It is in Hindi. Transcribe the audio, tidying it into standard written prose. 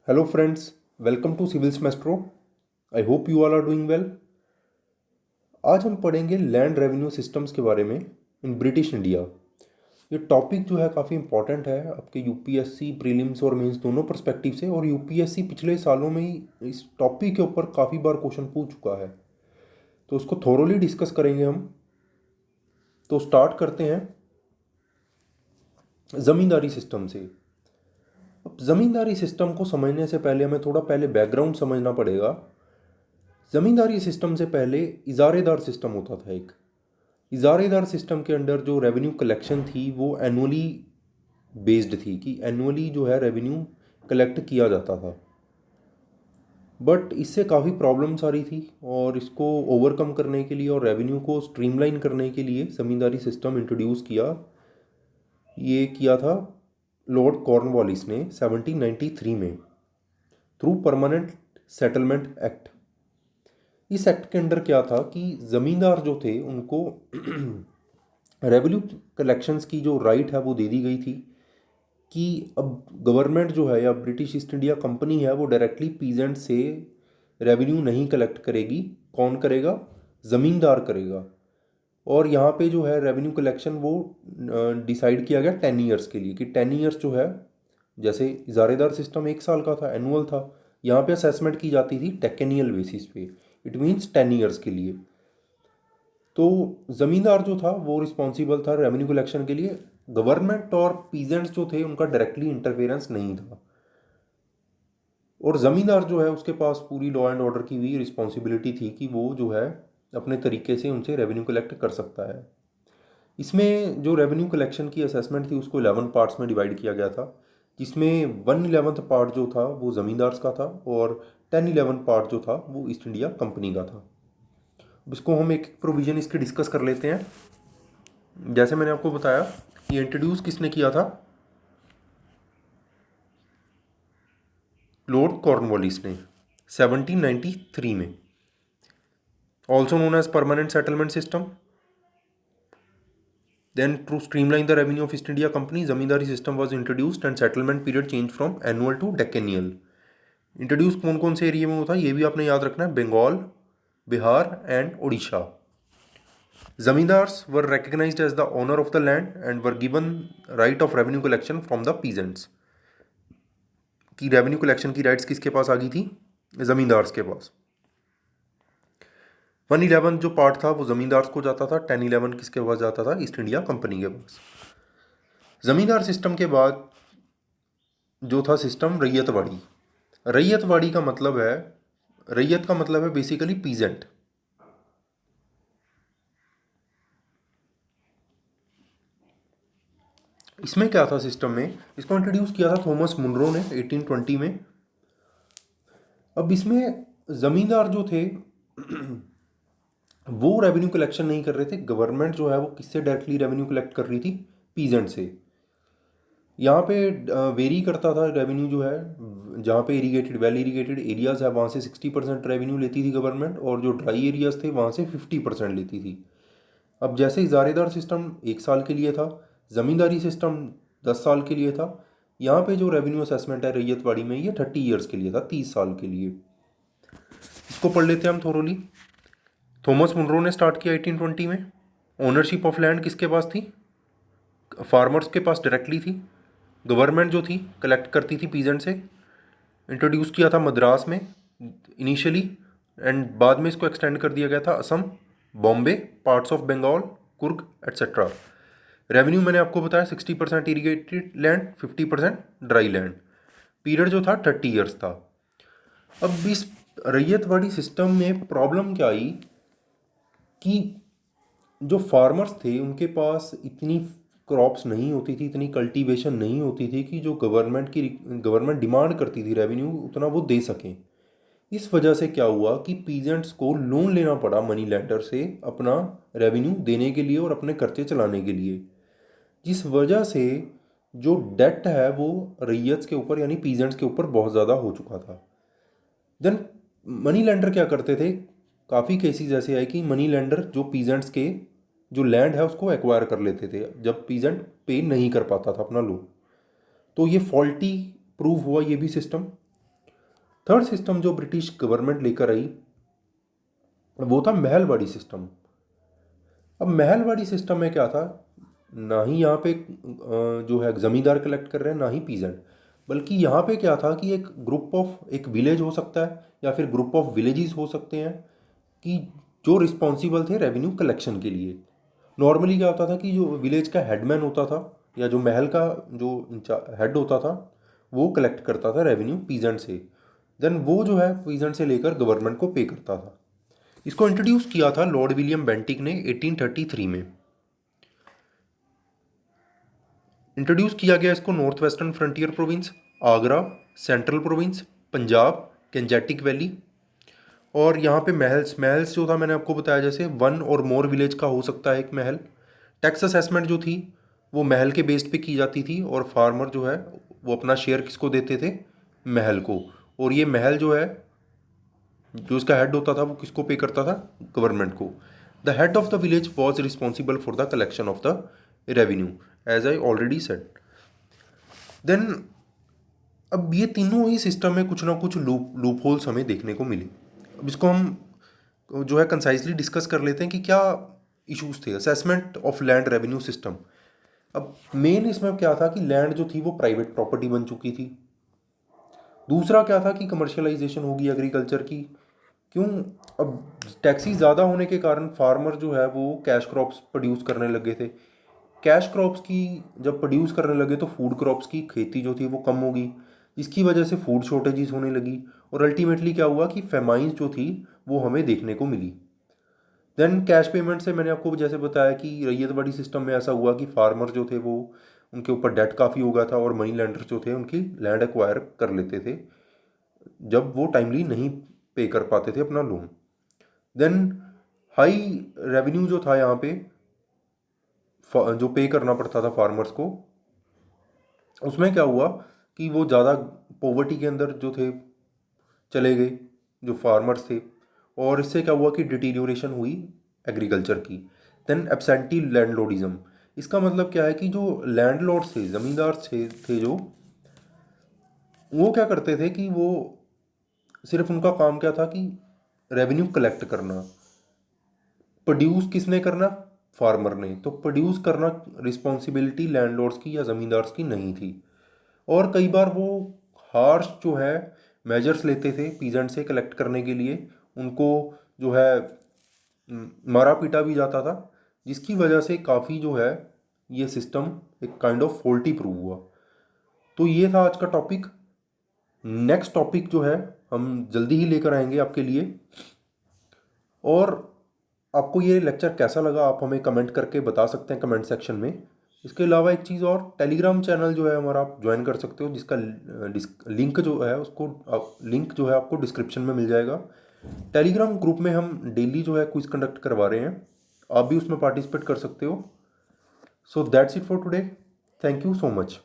Hello friends, welcome to Civils Maestro. I hope you all are doing well. आज हम पढ़ेंगे लैंड रेवेन्यू सिस्टम्स के बारे में इन ब्रिटिश इंडिया। ये टॉपिक जो है काफ़ी इंपॉर्टेंट है आपके यूपीएससी प्रीलिम्स और मेंस दोनों पर्सपेक्टिव से, और यूपीएससी पिछले सालों में ही इस टॉपिक के ऊपर काफ़ी बार क्वेश्चन पूछ चुका है, तो उसको थोरोली डिस्कस करेंगे हम। तो स्टार्ट करते हैं ज़मींदारी सिस्टम से। अब ज़मींदारी सिस्टम को समझने से पहले हमें थोड़ा पहले बैकग्राउंड समझना पड़ेगा। ज़मींदारी सिस्टम से पहले इजारेदार सिस्टम होता था। एक इजारेदार सिस्टम के अंडर जो रेवेन्यू कलेक्शन थी वो एनुअली बेस्ड थी, कि एनुअली जो है रेवेन्यू कलेक्ट किया जाता था। बट इससे काफ़ी प्रॉब्लम्स आ रही थी, और इसको ओवरकम करने के लिए और रेवेन्यू को स्ट्रीमलाइन करने के लिए ज़मींदारी सिस्टम इंट्रोड्यूस किया। ये किया था लॉर्ड कॉर्नवालिस ने 1793 में थ्रू परमानेंट सेटलमेंट एक्ट। इस एक्ट के अंडर क्या था कि ज़मींदार जो थे उनको रेवेन्यू कलेक्शंस की जो राइट है वो दे दी गई थी, कि अब गवर्नमेंट जो है या ब्रिटिश ईस्ट इंडिया कंपनी है वो डायरेक्टली पीजेंट से रेवेन्यू नहीं कलेक्ट करेगी। कौन करेगा? ज़मींदार करेगा। और यहाँ पे जो है रेवेन्यू कलेक्शन वो डिसाइड किया गया 10 ईयर्स के लिए, कि 10 ईयर्स जो है, जैसे इजारेदार सिस्टम 1 साल का था, एनुअल था, यहाँ पे असेसमेंट की जाती थी टेकेनियल बेसिस पे। इट मीन्स 10 ईयर्स के लिए। तो ज़मींदार जो था वो रिस्पॉन्सिबल था रेवेन्यू कलेक्शन के लिए। गवर्नमेंट और पीजेंट्स जो थे उनका डायरेक्टली इंटरफेरेंस नहीं था, और ज़मींदार जो है उसके पास पूरी लॉ एंड ऑर्डर की भी रिस्पॉन्सिबिलिटी थी, कि वो जो है अपने तरीके से उनसे रेवेन्यू कलेक्ट कर सकता है। इसमें जो रेवेन्यू कलेक्शन की असेसमेंट थी उसको 11 पार्ट्स में डिवाइड किया गया था, जिसमें 1/11 पार्ट जो था वो ज़मींदार्स का था, और 10/11 पार्ट जो था वो ईस्ट इंडिया कंपनी का था। अब इसको हम एक प्रोविज़न इसके डिस्कस कर लेते हैं। जैसे मैंने आपको बताया, ये इंट्रोड्यूस किसने किया था? लॉर्ड कॉर्नवालिस ने 1793 में, also known as permanent settlement system. Then, to streamline the revenue of East India Company, zamindari system was introduced and settlement period changed from annual to decennial. Introduce कौन कौन से एरिया में होता है ये भी आपने याद रखना है, Bengal, Bihar and Orissa. Zamindars were recognized as the owner of the land and were given right of revenue collection from the peasants. की रेवेन्यू कलेक्शन की राइट्स किसके पास आ गई थी? जमींदार्स के पास। 1/11 जो पार्ट था वो जमींदार्स को जाता था, 10/11 किसके पास जाता था? ईस्ट इंडिया कंपनी के पास। जमींदार सिस्टम के बाद जो था सिस्टम रैयतवाड़ी। रैयतवाड़ी का मतलब है, रैयत का मतलब है बेसिकली पीजेंट। इसमें क्या था सिस्टम में? इसको इंट्रोड्यूस किया था थॉमस मुनरो ने 1820 में। अब इसमें ज़मींदार जो थे वो रेवेन्यू कलेक्शन नहीं कर रहे थे। गवर्नमेंट जो है वो किससे डायरेक्टली रेवेन्यू कलेक्ट कर रही थी? पीजेंट से। यहाँ पे वेरी करता था रेवेन्यू जो है, जहाँ पे इरीगेटेड वेल इरीगेटेड एरियाज है वहाँ से 60% रेवेन्यू लेती थी गवर्नमेंट, और जो ड्राई एरियाज थे वहाँ से 50% लेती थी। अब जैसे इजारेदार सिस्टम 1 साल के लिए था, ज़मींदारी सिस्टम 10 साल के लिए था, यहाँ पे जो रेवेन्यू असेसमेंट है रैयतवाड़ी में ये 30 ईयर्स के लिए था, 30 साल के लिए। इसको पढ़ लेते हैं हम थोरोली। थॉमस मुनरो ने स्टार्ट किया 1820 में। ओनरशिप ऑफ लैंड किसके पास थी? फार्मर्स के पास डायरेक्टली थी। गवर्नमेंट जो थी कलेक्ट करती थी पीजेंट से। इंट्रोड्यूस किया था मद्रास में इनिशियली, एंड बाद में इसको एक्सटेंड कर दिया गया था Assam, Bombay, parts of Bengal, Coorg etcetera. Revenue मैंने आपको बताया 60% irrigated land, 50% dry land. Period जो था 30 ईयर्स था। अब इस रैयतवाड़ी सिस्टम में प्रॉब्लम क्या आई कि जो फार्मर्स थे उनके पास इतनी क्रॉप्स नहीं होती थी, इतनी कल्टीवेशन नहीं होती थी कि जो गवर्नमेंट डिमांड करती थी रेवेन्यू उतना वो दे सकें। इस वजह से क्या हुआ कि पीजेंट्स को लोन लेना पड़ा मनी लेंडर से अपना रेवेन्यू देने के लिए और अपने खर्चे चलाने के लिए, जिस वजह से जो डेट है वो रैयत के ऊपर यानी पीजेंट्स के ऊपर बहुत ज़्यादा हो चुका था। देन मनी लेंडर क्या करते थे? काफ़ी केसेस ऐसे आए कि मनी लेंडर जो पीजेंट्स के जो लैंड है उसको एक्वायर कर लेते थे जब पीजेंट पे नहीं कर पाता था अपना लोन। तो ये फॉल्टी प्रूव हुआ ये भी सिस्टम। थर्ड सिस्टम जो ब्रिटिश गवर्नमेंट लेकर आई वो था महलवाड़ी सिस्टम। अब महलवाड़ी सिस्टम में क्या था, ना ही यहाँ पे जो है ज़मींदार कलेक्ट कर रहे हैं, ना ही पीजेंट, बल्कि यहाँ पे क्या था कि एक ग्रुप ऑफ, एक विलेज हो सकता है या फिर ग्रुप ऑफ विलेजेस हो सकते हैं कि जो रिस्पॉन्सिबल थे रेवेन्यू कलेक्शन के लिए। नॉर्मली क्या होता था कि जो विलेज का हेडमैन होता था या जो महल का जो हेड होता था वो कलेक्ट करता था रेवेन्यू पीजेंट से, देन वो जो है पीजेंट से लेकर गवर्नमेंट को पे करता था। इसको इंट्रोड्यूस किया था लॉर्ड विलियम बेंटिक ने 1833 में। इंट्रोड्यूस किया गया इसको North Western Frontier Province, Agra, Central Province, Punjab, केंजेटिक वैली। और यहाँ पे महल्स जो था मैंने आपको बताया, जैसे वन और मोर विलेज का हो सकता है एक महल। टैक्स असेसमेंट जो थी वो महल के बेस्ड पे की जाती थी और फार्मर जो है वो अपना शेयर किसको देते थे, महल को। और ये महल जो है जो इसका हेड होता था वो किसको पे करता था, गवर्नमेंट को। The head of the village was responsible for the collection of the revenue, as I already said. Then अब ये तीनों ही सिस्टम में कुछ ना कुछ लूप होल्स हमें देखने को मिले। अब इसको हम जो है कंसाइजली डिस्कस कर लेते हैं कि क्या इश्यूज थे। Assessment of land revenue system. अब मेन इसमें क्या था कि लैंड जो थी वो प्राइवेट प्रॉपर्टी बन चुकी थी। दूसरा क्या था कि कमर्शियलाइजेशन होगी एग्रीकल्चर की। क्यों, अब टैक्सी ज़्यादा होने के कारण फार्मर जो है वो कैश क्रॉप्स प्रोड्यूस करने लगे थे। कैश क्रॉप्स की जब प्रोड्यूस करने लगे तो फूड क्रॉप्स की खेती जो थी वो कम होगी, जिसकी वजह से फूड शॉर्टेजेस होने लगी। और अल्टीमेटली क्या हुआ कि फेमाइंस जो थी वो हमें देखने को मिली। देन कैश पेमेंट से मैंने आपको जैसे बताया कि रैयतवाड़ी सिस्टम में ऐसा हुआ कि फार्मर जो थे वो उनके ऊपर डेट काफ़ी हो गया था और मनी लैंडर जो थे उनकी लैंड एक्वायर कर लेते थे जब वो टाइमली नहीं पे कर पाते थे अपना लोन। देन हाई रेवेन्यू जो था यहाँ पे जो पे करना पड़ता था फार्मर्स को, उसमें क्या हुआ कि वो ज़्यादा पॉवर्टी के अंदर जो थे चले गए जो फार्मर्स थे। और इससे क्या हुआ कि डिटीरियोरेशन हुई एग्रीकल्चर की। Then absentee landlordism. इसका मतलब क्या है कि जो लैंडलॉर्ड्स थे, ज़मींदार थे जो, वो क्या करते थे कि वो सिर्फ उनका काम क्या था कि रेवेन्यू कलेक्ट करना। प्रोड्यूस किसने करना, फार्मर ने। तो प्रोड्यूस करना रिस्पॉन्सिबिलिटी लैंडलॉर्ड्स की या ज़मींदार्स की नहीं थी। और कई बार वो हार्श जो है मेजर्स लेते थे पीजेंट से कलेक्ट करने के लिए। उनको जो है मारा पीटा भी जाता था, जिसकी वजह से काफ़ी जो है ये सिस्टम एक काइंड ऑफ फॉल्टी प्रूव हुआ। तो ये था आज का टॉपिक। नेक्स्ट टॉपिक जो है हम जल्दी ही लेकर आएंगे आपके लिए। और आपको ये लेक्चर कैसा लगा आप हमें कमेंट करके बता सकते हैं कमेंट सेक्शन में। इसके अलावा एक चीज़ और, टेलीग्राम चैनल जो है हमारा आप ज्वाइन कर सकते हो, जिसका लिंक जो है उसको लिंक जो है आपको डिस्क्रिप्शन में मिल जाएगा। टेलीग्राम ग्रुप में हम डेली जो है क्विज कंडक्ट करवा रहे हैं, आप भी उसमें पार्टिसिपेट कर सकते हो। So that's it for today. Thank you so much.